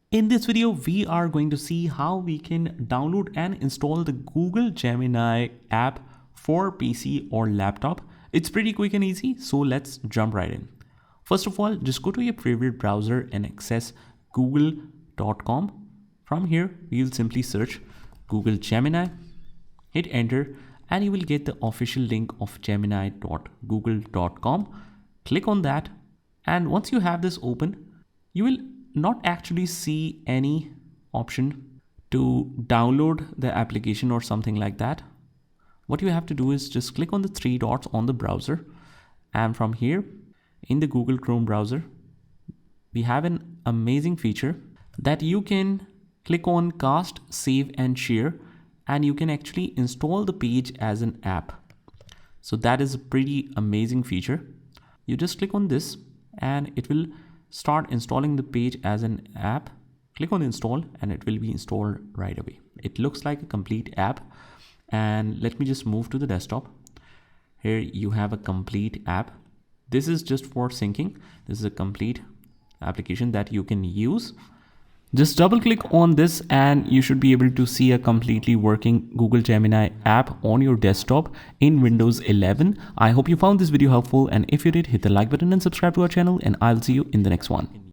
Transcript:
In this video, we are going to see how we can download and install the Google Gemini app for PC or laptop. It's pretty quick and easy, so let's jump right in. First of all, just go to your favorite browser and access google.com. From here, you'll simply search Google Gemini, hit enter, and you will get the official link of gemini.google.com. Click on that, and once you have this open, you will not actually see any option to download the application or something like that. What you have to do is just click on the three dots on the browser, and from here in the Google Chrome browser, we have an amazing feature that you can click on cast, save and share, and you can actually install the page as an app. So that is a pretty amazing feature. You just click on this and it will start installing the page as an app. Click on install and it will be installed right away. It looks like a complete app. And let me just move to the desktop. Here you have a complete app. This is just for syncing. This is a complete application that you can use. Just double click on this and you should be able to see a completely working Google Gemini app on your desktop in Windows 11. I hope you found this video helpful, and if you did, hit the like button and subscribe to our channel, and I'll see you in the next one.